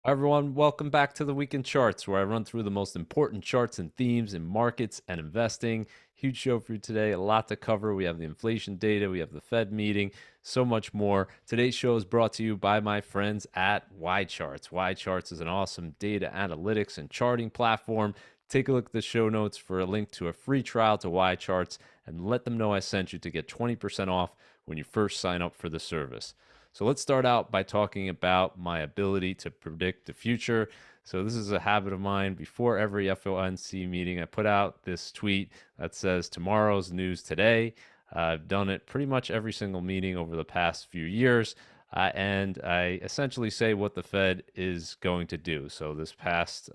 Hi everyone, welcome back to the Weekend Charts, where I run through the most important charts and themes in markets and investing. Huge show for you today, a lot to cover. We have the inflation data, we have the Fed meeting, so much more. Today's show is brought to you by my friends at YCharts. YCharts is an awesome data analytics and charting platform. Take a look at the show notes for a link to a free trial to YCharts and let them know I sent you to get 20% off when you first sign up for the service. So let's start out by talking about my ability to predict the future. So this is a habit of mine. Before every FOMC meeting, I put out this tweet that says tomorrow's news today. I've done it pretty much every single meeting over the past few years. And I essentially say what the Fed is going to do. So this past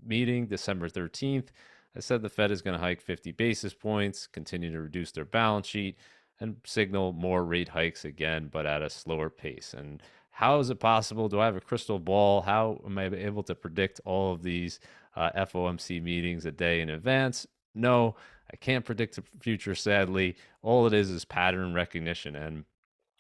meeting, December 13th, I said the Fed is going to hike 50 basis points, continue to reduce their balance sheet, and signal more rate hikes again, but at a slower pace. And how is it possible? Do I have a crystal ball? How am I able to predict all of these FOMC meetings a day in advance? No, I can't predict the future, sadly. All it is pattern recognition. And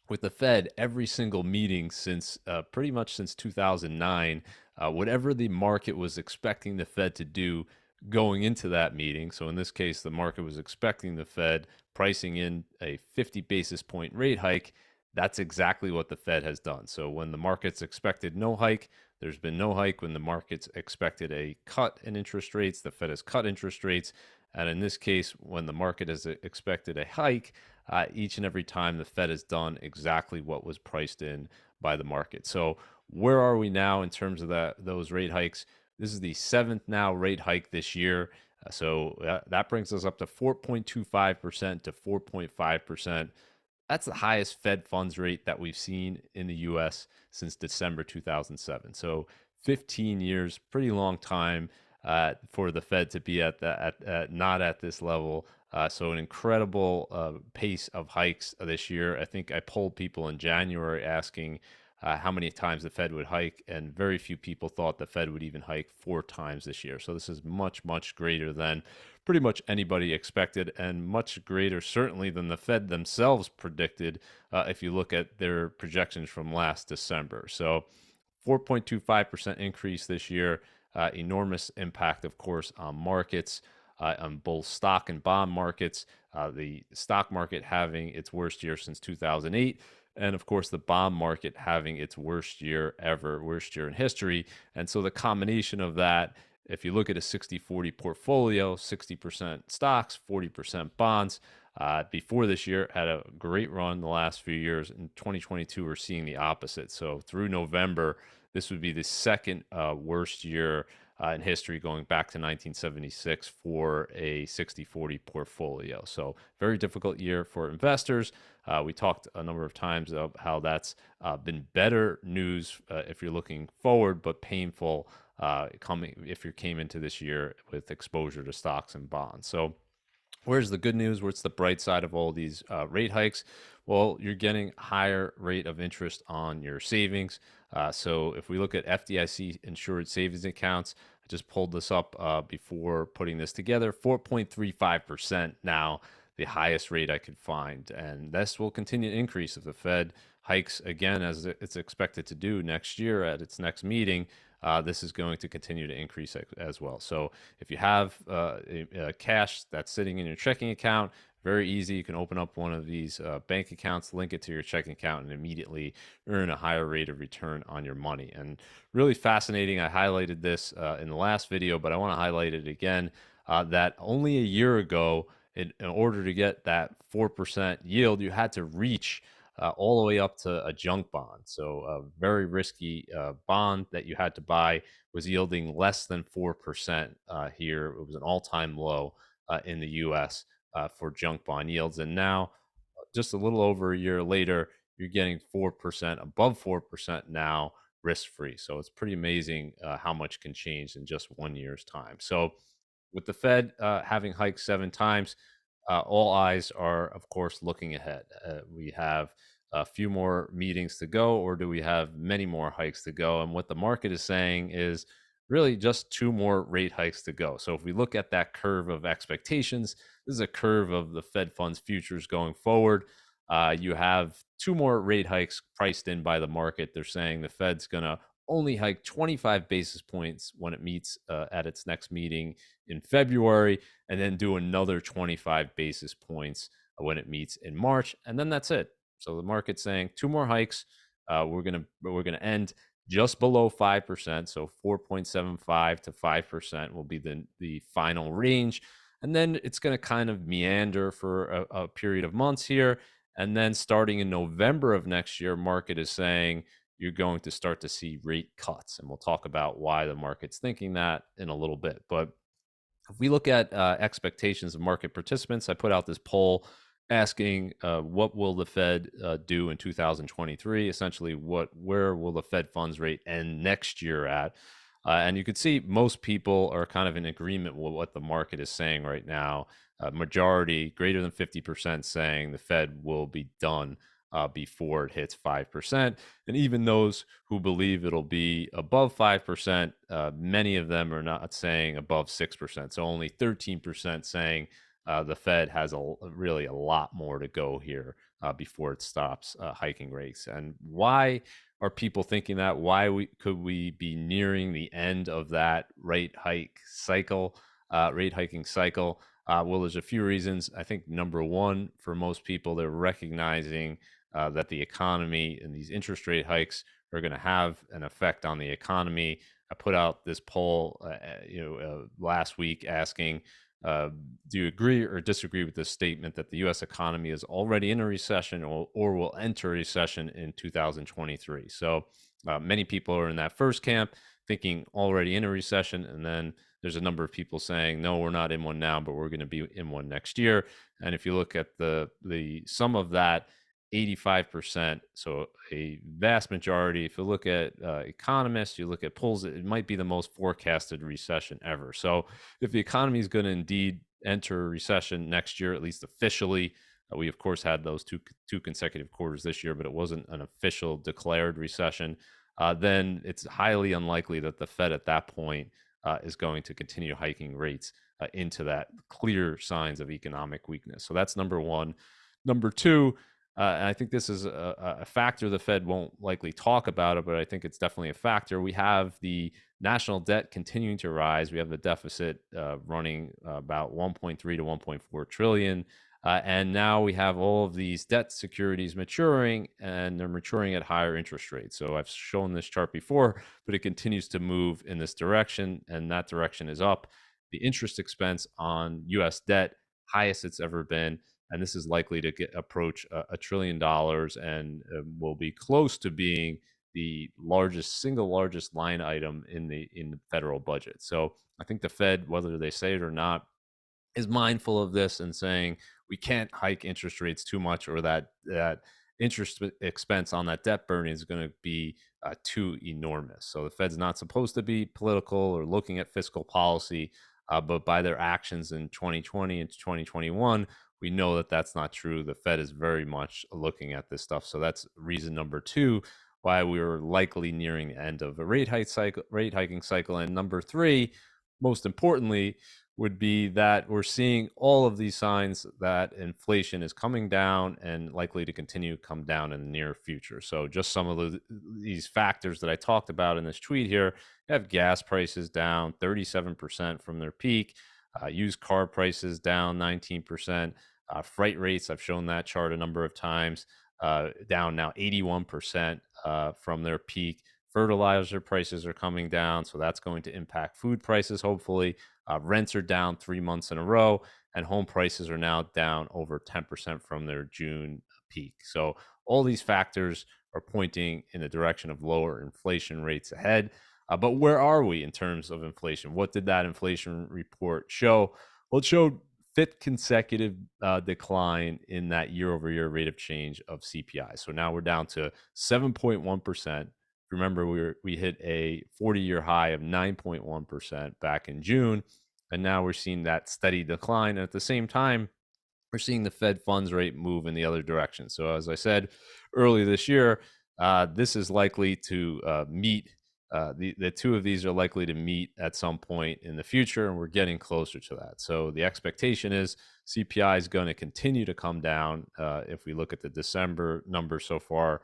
with the Fed, every single meeting since pretty much since 2009, whatever the market was expecting the Fed to do going into that meeting. So in this case, the market was expecting the Fed pricing in a 50 basis point rate hike. That's exactly what the Fed has done. So when the markets expected no hike, there's been no hike. When the markets expected a cut in interest rates, the Fed has cut interest rates. And in this case, when the market has expected a hike, each and every time the Fed has done exactly what was priced in by the market. So where are we now in terms of those rate hikes? This is the seventh now rate hike this year. So that brings us up to 4.25% to 4.5%. That's the highest Fed funds rate that we've seen in the US since December 2007. So 15 years, pretty long time for the Fed to be not at this level. So an incredible pace of hikes this year. I think I polled people in January asking how many times the Fed would hike, and very few people thought the Fed would even hike 4 times this year. So this is much, much greater than pretty much anybody expected, and much greater certainly than the Fed themselves predicted if you look at their projections from last December. So 4.25% increase this year. Enormous impact, of course, on markets, on both stock and bond markets. The stock market having its worst year since 2008. And of course, the bond market having its worst year ever, worst year in history. And so the combination of that, if you look at a 60-40 portfolio, 60% stocks, 40% bonds, before this year had a great run the last few years. In 2022, we're seeing the opposite. So through November, this would be the second worst year in history going back to 1976 for a 60-40 portfolio. So very difficult year for investors. We talked a number of times of how that's been better news if you're looking forward, but painful coming if you came into this year with exposure to stocks and bonds. So where's the good news? What's the bright side of all these rate hikes? Well, you're getting higher rate of interest on your savings. So if we look at FDIC insured savings accounts, I just pulled this up before putting this together, 4.35% now, the highest rate I could find. And this will continue to increase if the Fed hikes again, as it's expected to do next year at its next meeting. This is going to continue to increase as well. So if you have cash that's sitting in your checking account, very easy. You can open up one of these bank accounts, link it to your checking account, and immediately earn a higher rate of return on your money. And really fascinating. I highlighted this in the last video, but I want to highlight it again. That only a year ago, in order to get that 4% yield, you had to reach all the way up to a junk bond. So a very risky bond that you had to buy was yielding less than 4% here. It was an all-time low in the U.S. For junk bond yields. And now, just a little over a year later, you're getting 4%, above 4% now, risk-free. So it's pretty amazing how much can change in just 1 year's time. So with the Fed having hiked 7 times, all eyes are, of course, looking ahead. We have a few more meetings to go, or do we have many more hikes to go? And what the market is saying is really just 2 more rate hikes to go. So if we look at that curve of expectations, this is a curve of the Fed funds futures going forward. You have 2 more rate hikes priced in by the market. They're saying the Fed's going to only hike 25 basis points when it meets at its next meeting in February, and then do another 25 basis points when it meets in March, and then that's it. So the market's saying two more hikes. We're gonna end just below 5%, so 4.75 to 5% will be the final range, and then it's going to kind of meander for a period of months here, and then starting in November of next year, market is saying you're going to start to see rate cuts, and we'll talk about why the market's thinking that in a little bit. But if we look at expectations of market participants, I put out this poll asking what will the Fed do in 2023. Essentially, where will the Fed funds rate end next year at? And you can see most people are kind of in agreement with what the market is saying right now. Majority, greater than 50%, saying the Fed will be done before it hits 5%. And even those who believe it'll be above 5%, many of them are not saying above 6%. So only 13% saying the Fed has really a lot more to go here before it stops hiking rates. And why are people thinking that? Could we be nearing the end of that rate hiking cycle? Well, there's a few reasons. I think number one, for most people, they're recognizing that the economy and these interest rate hikes are going to have an effect on the economy. I put out this poll, last week asking, do you agree or disagree with this statement that the U.S. economy is already in a recession or will enter a recession in 2023? So many people are in that first camp, thinking already in a recession, and then there's a number of people saying, no, we're not in one now, but we're going to be in one next year. And if you look at the sum of that, 85%, so a vast majority. If you look at economists, you look at polls, it might be the most forecasted recession ever. So if the economy is going to indeed enter a recession next year, at least officially, we of course had those two consecutive quarters this year, but it wasn't an official declared recession. Then it's highly unlikely that the Fed at that point is going to continue hiking rates into that clear signs of economic weakness. So that's number one. Number two, and I think this is a factor the Fed won't likely talk about it, but I think it's definitely a factor. We have the national debt continuing to rise. We have the deficit running about 1.3 to 1.4 trillion. And now we have all of these debt securities maturing, and they're maturing at higher interest rates. So I've shown this chart before, but it continues to move in this direction, and that direction is up. The interest expense on US debt, highest it's ever been, and this is likely to approach $1 trillion, and will be close to being the single largest line item in the federal budget. So I think the Fed, whether they say it or not, is mindful of this and saying we can't hike interest rates too much, or that interest expense on that debt burden is going to be too enormous. So the Fed's not supposed to be political or looking at fiscal policy, but by their actions in 2020 and 2021, we know that that's not true. The Fed is very much looking at this stuff. So that's reason number two why we are likely nearing the end of a rate hiking cycle. And number three, most importantly, would be that we're seeing all of these signs that inflation is coming down and likely to continue to come down in the near future. So just some of these factors that I talked about in this tweet here, you have gas prices down 37% from their peak, used car prices down 19%, freight rates, I've shown that chart a number of times, down now 81% from their peak. Fertilizer prices are coming down, so that's going to impact food prices, hopefully. Rents are down 3 months in a row, and home prices are now down over 10% from their June peak. So all these factors are pointing in the direction of lower inflation rates ahead. But where are we in terms of inflation? What did that inflation report show? Well, it showed fifth consecutive decline in that year-over-year rate of change of CPI. So now we're down to 7.1%. Remember, we hit a 40-year high of 9.1% back in June, and now we're seeing that steady decline. And at the same time, we're seeing the Fed funds rate move in the other direction. So as I said earlier this year, this is likely to meet. The two of these are likely to meet at some point in the future, and we're getting closer to that. So the expectation is CPI is going to continue to come down. If we look at the December number so far,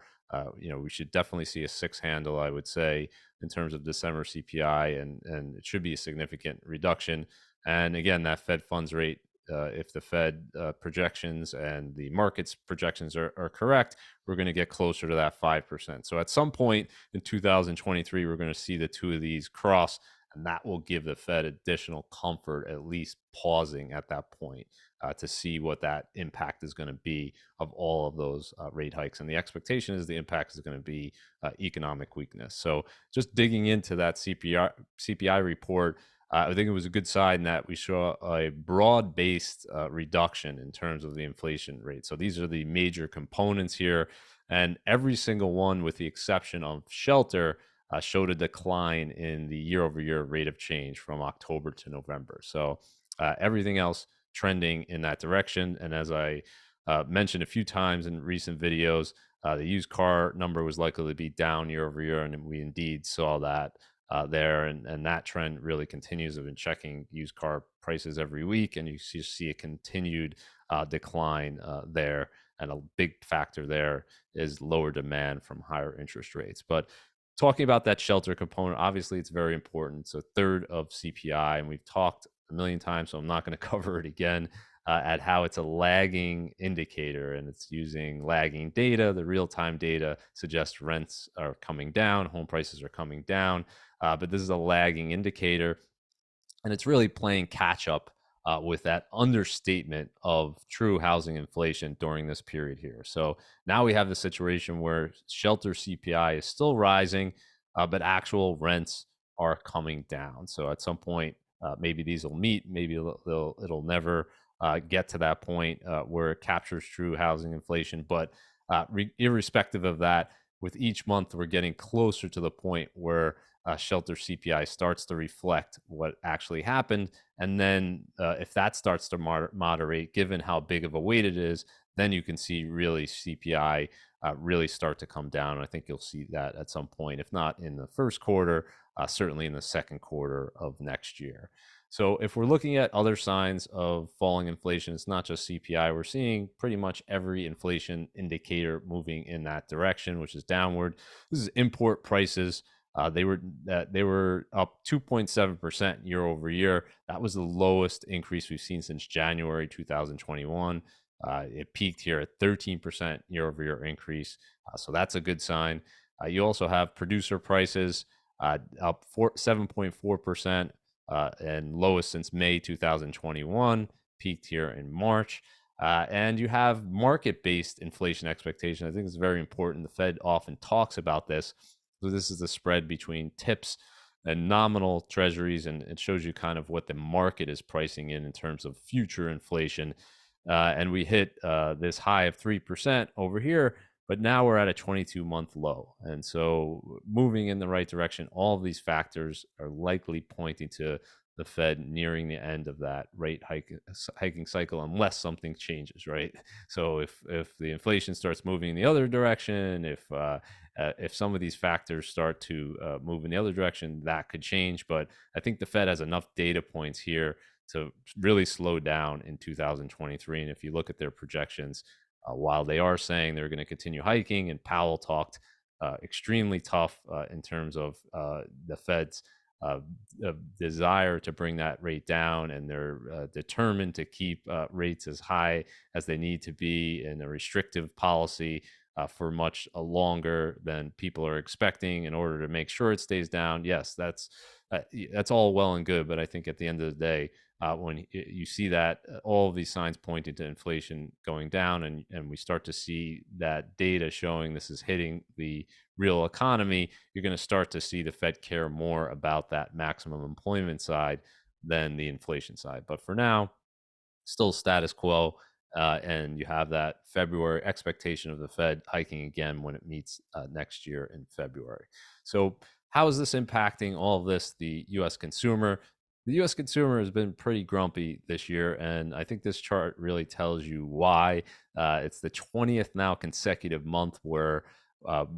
We should definitely see a six handle, I would say, in terms of December CPI, and it should be a significant reduction. And again, that Fed funds rate, if the Fed projections and the market's projections are correct, we're going to get closer to that 5%. So at some point in 2023, we're going to see the two of these cross, and that will give the Fed additional comfort, at least pausing at that point, to see what that impact is going to be of all of those rate hikes. And the expectation is the impact is going to be economic weakness. So just digging into that CPI report, I think it was a good sign that we saw a broad-based reduction in terms of the inflation rate. So these are the major components here, and every single one, with the exception of shelter, showed a decline in the year-over-year rate of change from October to November. So everything else trending in that direction. And as I mentioned a few times in recent videos, the used car number was likely to be down year over year, and we indeed saw that there, and that trend really continues. I've been checking used car prices every week, and you see a continued decline there, and a big factor there is lower demand from higher interest rates. But talking about that shelter component, obviously it's very important. It's a third of CPI, and we've talked a million times, so I'm not going to cover it again. At how it's a lagging indicator, and it's using lagging data. The real-time data suggests rents are coming down, home prices are coming down, but this is a lagging indicator, and it's really playing catch up with that understatement of true housing inflation during this period here. So now we have the situation where shelter CPI is still rising, but actual rents are coming down. So at some point, maybe these will meet, maybe it'll never get to that point where it captures true housing inflation. But irrespective of that, with each month, we're getting closer to the point where shelter CPI starts to reflect what actually happened. And then if that starts to moderate, given how big of a weight it is, then you can see really CPI really start to come down. I think you'll see that at some point, if not in the first quarter, certainly in the second quarter of next year. So if we're looking at other signs of falling inflation, it's not just CPI. We're seeing pretty much every inflation indicator moving in that direction, which is downward. This is import prices. They were up 2.7% year over year. That was the lowest increase we've seen since January 2021. It peaked here at 13% year over year increase. So that's a good sign. You also have producer prices up 7.4%. And lowest since May 2021, peaked here in March. And you have market-based inflation expectation. I think it's very important. The Fed often talks about this. So this is the spread between tips and nominal treasuries, and it shows you kind of what the market is pricing in terms of future inflation. And we hit this high of 3% over here, but now we're at a 22-month low. And so moving in the right direction, all of these factors are likely pointing to the Fed nearing the end of that rate hiking cycle, unless something changes, right? So if the inflation starts moving in the other direction, if some of these factors start to move in the other direction, that could change. But I think the Fed has enough data points here to really slow down in 2023. And if you look at their projections, while they are saying they're going to continue hiking, and Powell talked extremely tough in terms of the Fed's desire to bring that rate down, and they're determined to keep rates as high as they need to be in a restrictive policy for much longer than people are expecting in order to make sure it stays down. Yes, that's all well and good, but I think at the end of the day, when you see that all of these signs pointing to inflation going down, and we start to see that data showing this is hitting the real economy, you're going to start to see the Fed care more about that maximum employment side than the inflation side. But for now, still status quo. And you have that February expectation of the Fed hiking again when it meets next year in February. So how is this impacting all of this, the U.S. consumer? The U.S. consumer has been pretty grumpy this year, and I think this chart really tells you why. It's the 20th now consecutive month where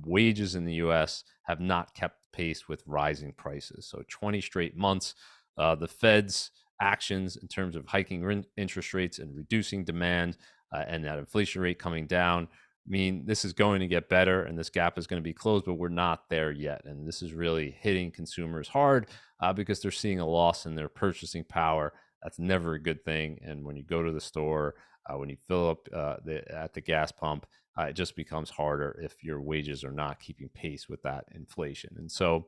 wages in the U.S. have not kept pace with rising prices. So 20 straight months. The Fed's actions in terms of hiking interest rates and reducing demand and that inflation rate coming down mean this is going to get better and this gap is going to be closed, but we're not there yet. And this is really hitting consumers hard because they're seeing a loss in their purchasing power. That's never a good thing. And when you go to the store, when you fill up at the gas pump, it just becomes harder if your wages are not keeping pace with that inflation. And so,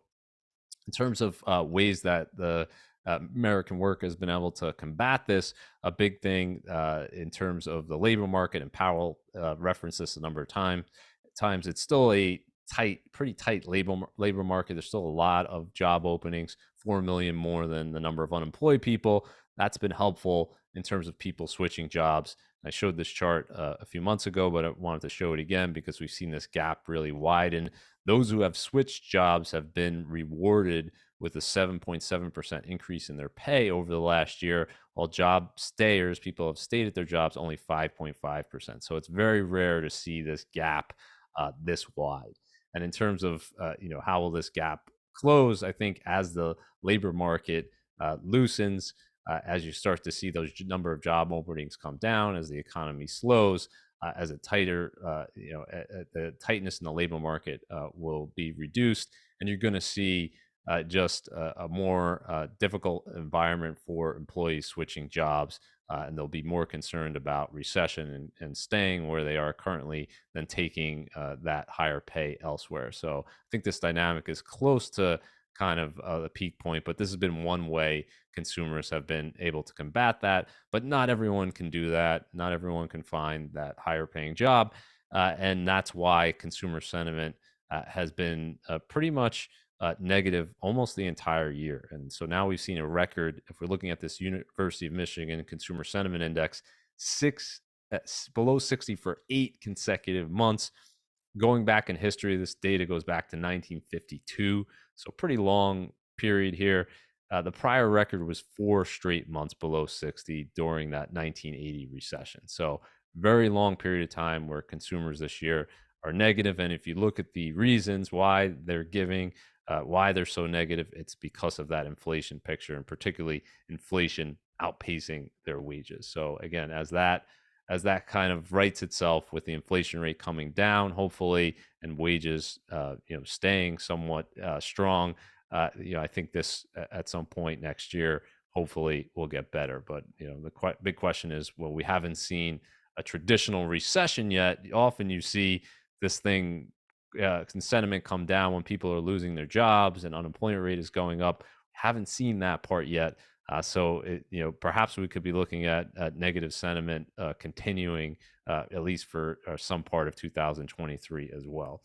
in terms of ways that the American work has been able to combat this, a big thing in terms of the labor market, and Powell referenced this a number of times. It's still a pretty tight labor market. There's still a lot of job openings, 4 million more than the number of unemployed people. That's been helpful in terms of people switching jobs. I showed this chart a few months ago, but I wanted to show it again because we've seen this gap really widen. Those who have switched jobs have been rewarded with a 7.7% increase in their pay over the last year, while job stayers, people have stayed at their jobs, only 5.5%. So it's very rare to see this gap this wide. And in terms of how will this gap close, I think as the labor market loosens, as you start to see those number of job openings come down, as the economy slows, as a tighter, the tightness in the labor market will be reduced, and you're going to see just a more difficult environment for employees switching jobs, and they'll be more concerned about recession and staying where they are currently than taking that higher pay elsewhere. So I think this dynamic is close to kind of the peak point, but this has been one way consumers have been able to combat that. But not everyone can do that. Not everyone can find that higher paying job. And that's why consumer sentiment has been pretty much negative almost the entire year. And so now we've seen a record, if we're looking at this University of Michigan Consumer Sentiment Index, below 60 for 8 consecutive months. Going back in history, this data goes back to 1952, so pretty long period here. The prior record was 4 straight months below 60 during that 1980 recession. So very long period of time where consumers this year are negative. And if you look at the reasons why they're giving, why they're so negative, it's because of that inflation picture, and particularly inflation outpacing their wages. So again, as that kind of rights itself with the inflation rate coming down, hopefully, and wages, staying somewhat strong, I think this at some point next year, hopefully, will get better. But the big question is, well, we haven't seen a traditional recession yet. Often you see this thing, sentiment come down when people are losing their jobs and unemployment rate is going up. Haven't seen that part yet. So perhaps we could be looking at negative sentiment continuing at least for some part of 2023 as well.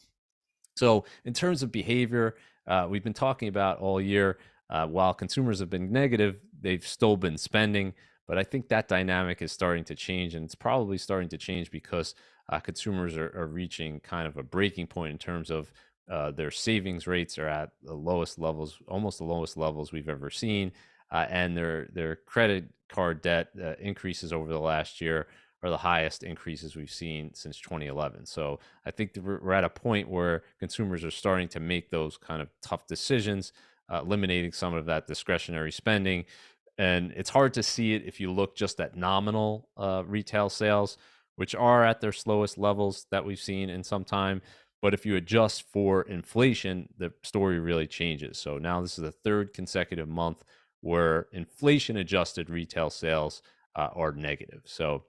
So in terms of behavior, we've been talking about all year, while consumers have been negative, they've still been spending. But I think that dynamic is starting to change, and it's probably starting to change because consumers are reaching kind of a breaking point in terms of their savings rates are at the lowest levels, almost the lowest levels we've ever seen, and their credit card debt increases over the last year are the highest increases we've seen since 2011. So I think that we're at a point where consumers are starting to make those kind of tough decisions, eliminating some of that discretionary spending. And it's hard to see it if you look just at nominal retail sales, which are at their slowest levels that we've seen in some time. But if you adjust for inflation, the story really changes. So now this is the third consecutive month where inflation adjusted retail sales are negative. So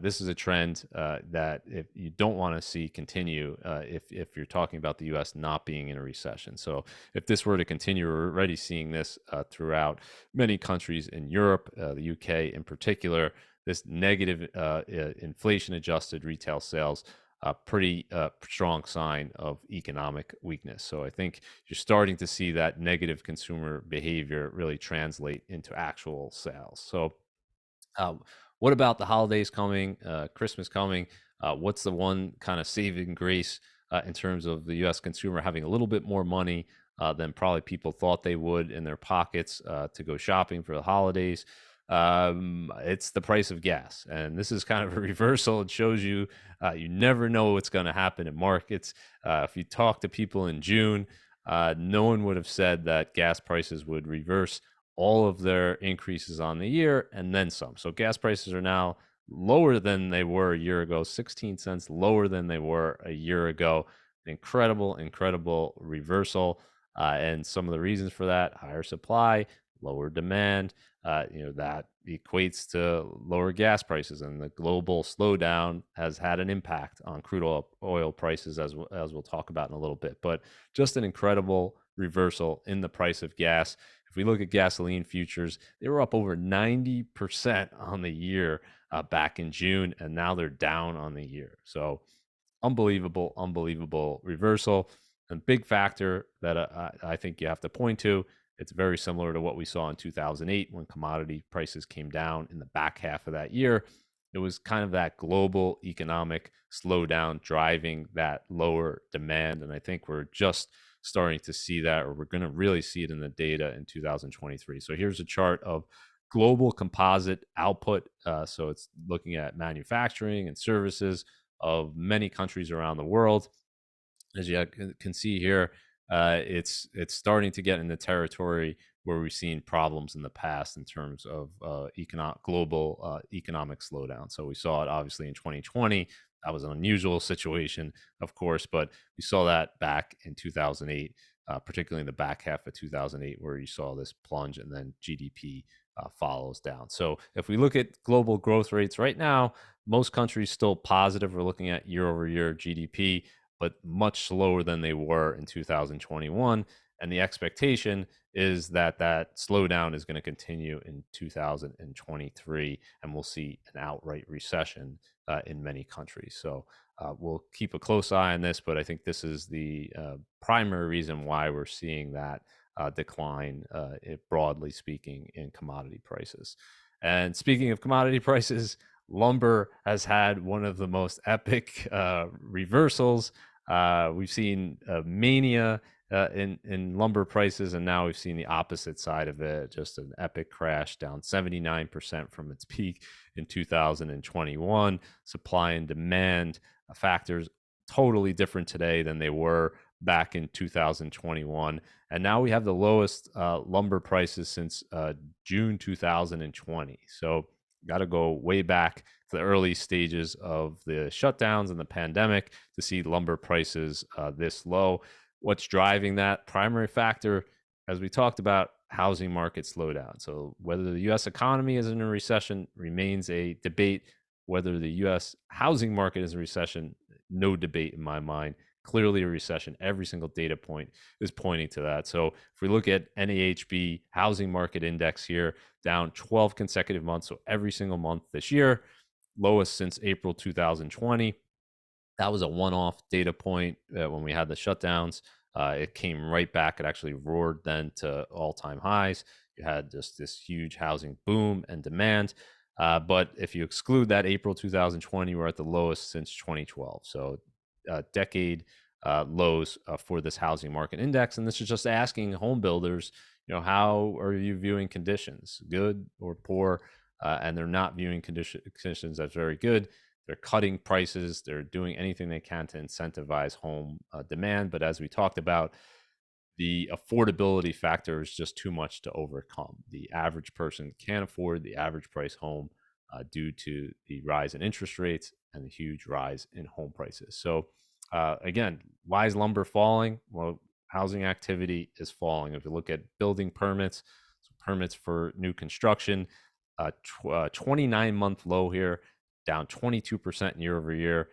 this is a trend that if you don't want to see continue, if you're talking about the U.S. not being in a recession. So if this were to continue, we're already seeing this throughout many countries in Europe, the U.K. in particular. This negative inflation-adjusted retail sales, a pretty strong sign of economic weakness. So I think you're starting to see that negative consumer behavior really translate into actual sales. So what about the holidays coming, Christmas coming? What's the one kind of saving grace in terms of the U.S. consumer having a little bit more money than probably people thought they would in their pockets to go shopping for the holidays? It's the price of gas. And this is kind of a reversal. It shows you you never know what's going to happen in markets. If you talk to people in June, no one would have said that gas prices would reverse all of their increases on the year and then some. So gas prices are now lower than they were a year ago, 16 cents lower than they were a year ago. Incredible, incredible reversal. And some of the reasons for that: higher supply, lower demand. That equates to lower gas prices, and the global slowdown has had an impact on crude oil prices, as we'll talk about in a little bit. But just an incredible reversal in the price of gas. If we look at gasoline futures, they were up over 90% on the year back in June, and now they're down on the year. So unbelievable, unbelievable reversal. And big factor that I think you have to point to, it's very similar to what we saw in 2008 when commodity prices came down in the back half of that year. It was kind of that global economic slowdown driving that lower demand. And I think we're just starting to see that, or we're going to really see it in the data in 2023. So here's a chart of global composite output. So it's looking at manufacturing and services of many countries around the world. As you can see here, it's starting to get in the territory where we've seen problems in the past in terms of global economic slowdown. So we saw it obviously in 2020. That was an unusual situation, of course, but we saw that back in 2008, particularly in the back half of 2008, where you saw this plunge and then GDP follows down. So if we look at global growth rates right now, most countries still positive. We're looking at year over year GDP, but much slower than they were in 2021. And the expectation is that that slowdown is going to continue in 2023, and we'll see an outright recession in many countries. So we'll keep a close eye on this, but I think this is the primary reason why we're seeing that decline, broadly speaking, in commodity prices. And speaking of commodity prices, lumber has had one of the most epic reversals. We've seen mania in lumber prices, and now we've seen the opposite side of it, just an epic crash, down 79% from its peak in 2021. Supply and demand factors totally different today than they were back in 2021. And now we have the lowest lumber prices since June 2020. So got to go way back to the early stages of the shutdowns and the pandemic to see lumber prices this low. What's driving that? Primary factor, as we talked about, housing market slowdown. So whether the U.S. economy is in a recession remains a debate. Whether the U.S. housing market is in a recession, no debate in my mind. Clearly a recession. Every single data point is pointing to that. So if we look at NAHB housing market index here, down 12 consecutive months. So every single month this year, lowest since April 2020. That was a one-off data point when we had the shutdowns. It came right back. It actually roared then to all-time highs. You had just this huge housing boom and demand. But if you exclude that April 2020, we're at the lowest since 2012. So decade lows for this housing market index. And this is just asking home builders, how are you viewing conditions, good or poor? And they're not viewing conditions as very good. They're cutting prices. They're doing anything they can to incentivize home demand. But as we talked about, the affordability factor is just too much to overcome. The average person can't afford the average price home due to the rise in interest rates and the huge rise in home prices. So again, why is lumber falling? Well, housing activity is falling. If you look at building permits, so permits for new construction, 29-month low here, down 22% year over year,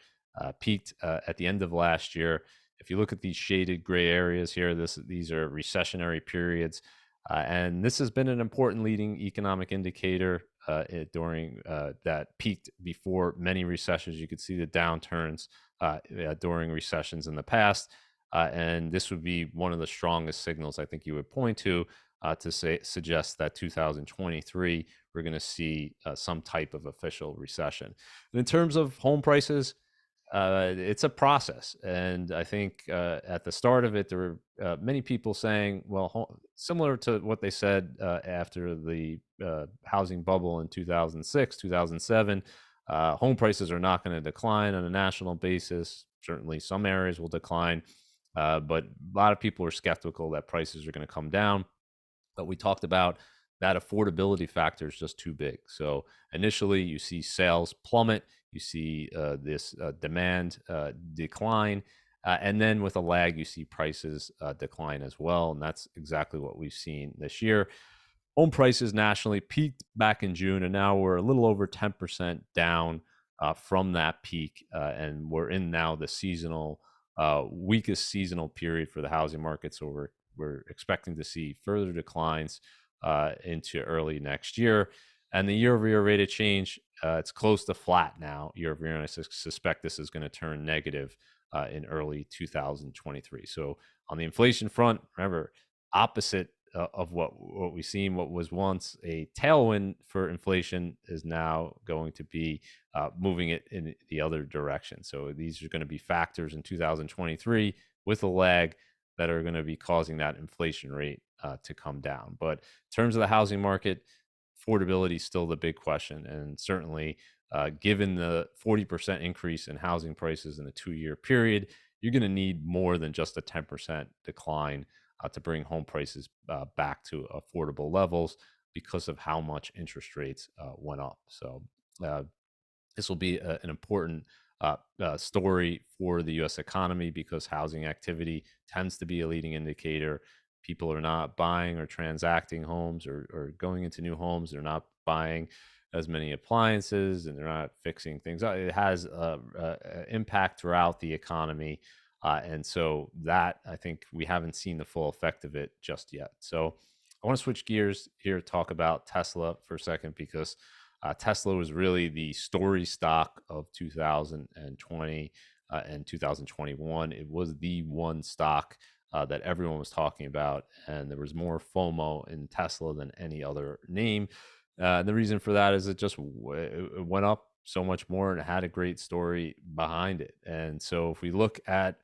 peaked at the end of last year. If you look at these shaded gray areas here, these are recessionary periods. And this has been an important leading economic indicator during that peaked before many recessions. You could see the downturns during recessions in the past. And this would be one of the strongest signals I think you would point to suggest that 2023, we're going to see some type of official recession. And in terms of home prices, it's a process. And I think at the start of it, there were many people saying, well, similar to what they said after the housing bubble in 2006, 2007, home prices are not going to decline on a national basis. Certainly some areas will decline, but a lot of people are skeptical that prices are going to come down. But we talked about that affordability factor is just too big. So initially, you see sales plummet, you see this demand decline, and then with a lag, you see prices decline as well. And that's exactly what we've seen this year. Home prices nationally peaked back in June, and now we're a little over 10% down from that peak. And we're in now the weakest seasonal period for the housing market. So we're expecting to see further declines into early next year. And the year-over-year rate of change, it's close to flat now year-over-year. And I suspect this is going to turn negative in early 2023. So on the inflation front, remember, opposite of what we've seen, what was once a tailwind for inflation is now going to be moving it in the other direction. So these are going to be factors in 2023 with a lag that are going to be causing that inflation rate to come down. But in terms of the housing market, affordability is still the big question. And certainly, given the 40% increase in housing prices in a 2-year period, you're going to need more than just a 10% decline to bring home prices back to affordable levels because of how much interest rates went up. So this will be an important story for the U.S. economy because housing activity tends to be a leading indicator. People are not buying or transacting homes or going into new homes. They're not buying as many appliances and they're not fixing things. It has an impact throughout the economy. And so that, I think we haven't seen the full effect of it just yet. So I want to switch gears here to talk about Tesla for a second because Tesla was really the story stock of 2020 and 2021. It was the one stock that everyone was talking about, and there was more FOMO in Tesla than any other name. The reason for that is it went up so much more and it had a great story behind it. And so if we look at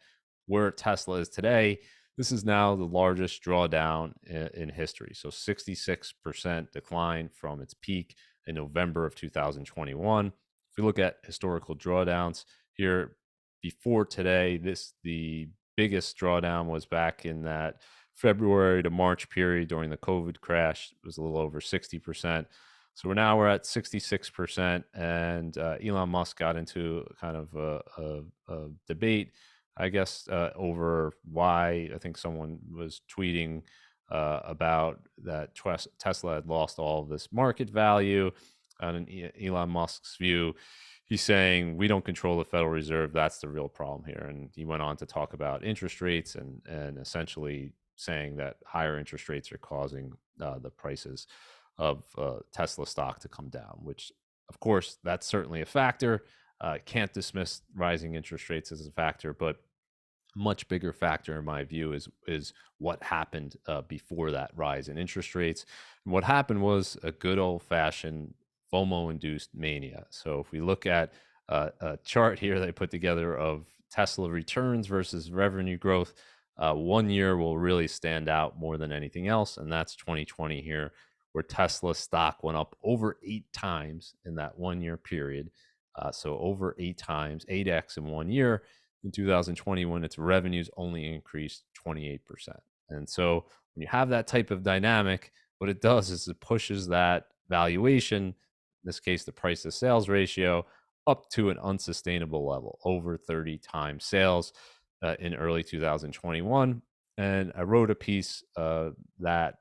where Tesla is today, this is now the largest drawdown in history. So 66% decline from its peak in November of 2021. If we look at historical drawdowns here before today, the biggest drawdown was back in that February to March period during the COVID crash. It was a little over 60%. So we're at 66%, and Elon Musk got into kind of a debate, I guess, over why. I think someone was tweeting about that Tesla had lost all of this market value. On Elon Musk's view, he's saying we don't control the Federal Reserve. That's the real problem here. And he went on to talk about interest rates and essentially saying that higher interest rates are causing the prices of Tesla stock to come down, which, of course, that's certainly a factor. Can't dismiss rising interest rates as a factor, but much bigger factor in my view is what happened before that rise in interest rates. And what happened was a good old-fashioned FOMO-induced mania. So if we look at a chart here they put together of Tesla returns versus revenue growth, 1 year will really stand out more than anything else, and that's 2020 here, where Tesla stock went up over 8 times in that 1 year period. So over 8 times, 8x in 1 year. In 2020, when its revenues only increased 28%. And so when you have that type of dynamic, what it does is it pushes that valuation, in this case, the price to sales ratio, up to an unsustainable level, over 30 times sales in early 2021. And I wrote a piece that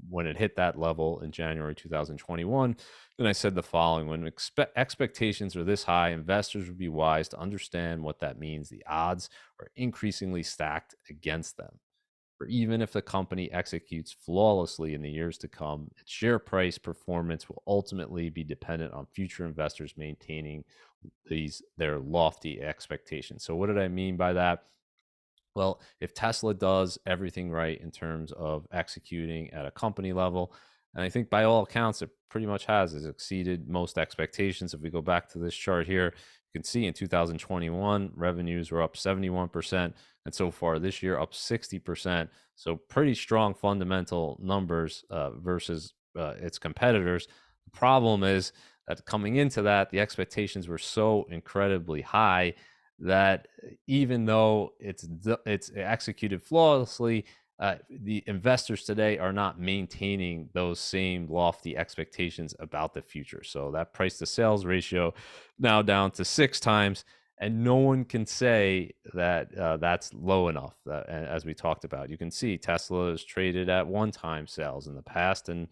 when it hit that level in January 2021, then I said the following: when expectations are this high, investors would be wise to understand what that means. The odds are increasingly stacked against them. For even if the company executes flawlessly in the years to come, its share price performance will ultimately be dependent on future investors maintaining their lofty expectations. So what did I mean by that? Well, if Tesla does everything right in terms of executing at a company level, and I think by all accounts, it pretty much has exceeded most expectations. If we go back to this chart here, you can see in 2021, revenues were up 71%, and so far this year, up 60%. So pretty strong fundamental numbers versus its competitors. The problem is that coming into that, the expectations were so incredibly high that even though it's executed flawlessly, the investors today are not maintaining those same lofty expectations about the future. So that price to sales ratio now down to 6 times, and no one can say that that's low enough. As we talked about, you can see Tesla is traded at 1 time sales in the past, and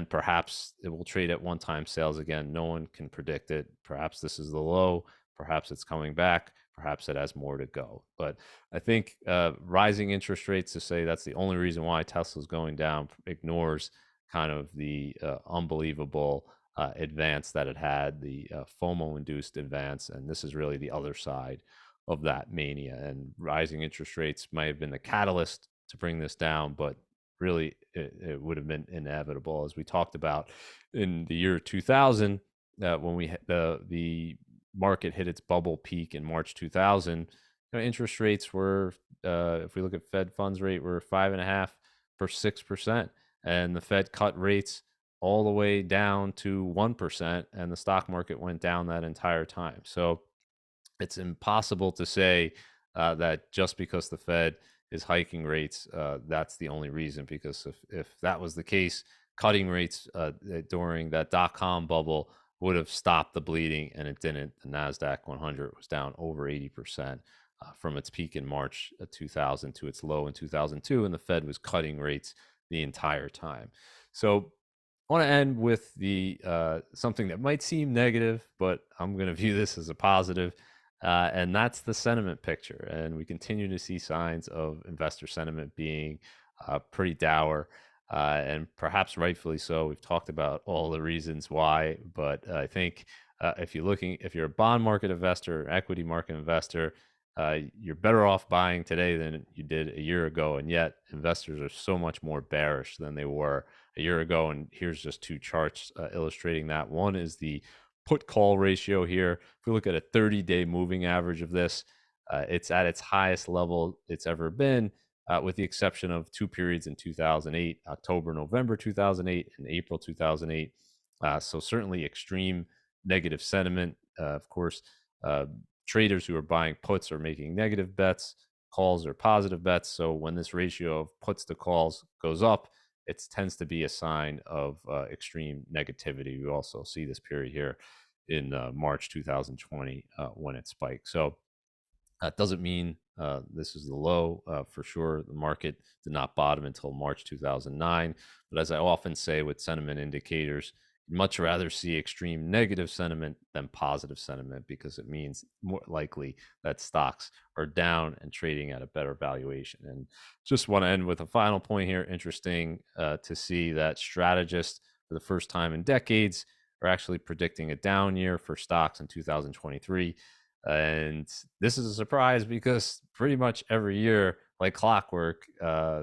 perhaps it will trade at 1 time sales again. No one can predict it. Perhaps this is the low. Perhaps it's coming back. Perhaps it has more to go. But I think rising interest rates, to say that's the only reason why Tesla's going down, ignores kind of the unbelievable advance that it had, the FOMO-induced advance, and this is really the other side of that mania. And rising interest rates might have been the catalyst to bring this down, but really it would have been inevitable, as we talked about in the year 2000, when the market hit its bubble peak in March 2000. Interest rates were, if we look at Fed funds rate, were 5.5 for 6%, and the Fed cut rates all the way down to 1%, and the stock market went down that entire time. So it's impossible to say that just because the Fed is hiking rates, that's the only reason. Because if that was the case, cutting rates during that dot-com bubble would have stopped the bleeding, and it didn't. The Nasdaq 100 was down over 80% from its peak in March 2000 to its low in 2002, and the Fed was cutting rates the entire time. So I want to end with the something that might seem negative, but I'm going to view this as a positive, and that's the sentiment picture. And we continue to see signs of investor sentiment being pretty dour, and perhaps rightfully so. We've talked about all the reasons why, but I think if you're a bond market investor, or equity market investor, you're better off buying today than you did a year ago, and yet investors are so much more bearish than they were a year ago. And here's just 2 charts illustrating that. One is the put call ratio here. If we look at a 30-day moving average of this, it's at its highest level it's ever been, with the exception of 2 periods in 2008, October, November 2008, and April 2008. So certainly extreme negative sentiment. Of course, traders who are buying puts are making negative bets, calls are positive bets. So when this ratio of puts to calls goes up, it tends to be a sign of extreme negativity. We also see this period here in March 2020 when it spiked. So that doesn't mean this is the low. For sure, the market did not bottom until March 2009. But as I often say with sentiment indicators, you'd much rather see extreme negative sentiment than positive sentiment, because it means more likely that stocks are down and trading at a better valuation. And just want to end with a final point here. Interesting to see that strategists, for the first time in decades, are actually predicting a down year for stocks in 2023. And this is a surprise, because pretty much every year, like clockwork,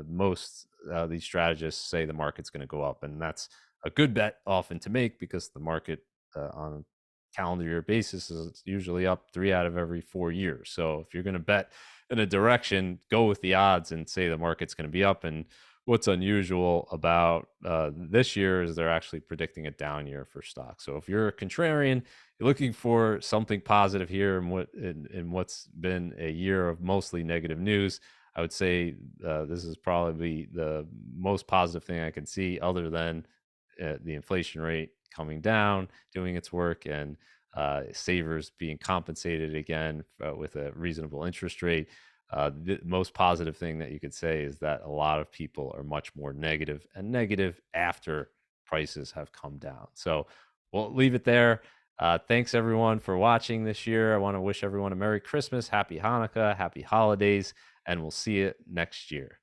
most these strategists say the market's going to go up. And that's a good bet often to make, because the market on a calendar year basis is usually up 3 out of every 4 years. So if you're going to bet in a direction, go with the odds and say the market's going to be up. And what's unusual about this year is they're actually predicting a down year for stocks. So if you're a contrarian, you're looking for something positive here in what's been a year of mostly negative news, I would say this is probably the most positive thing I can see, other than the inflation rate coming down, doing its work, and savers being compensated again with a reasonable interest rate. The most positive thing that you could say is that a lot of people are much more negative after prices have come down. So we'll leave it there. Thanks everyone for watching this year. I want to wish everyone a Merry Christmas, Happy Hanukkah, Happy Holidays, and we'll see you next year.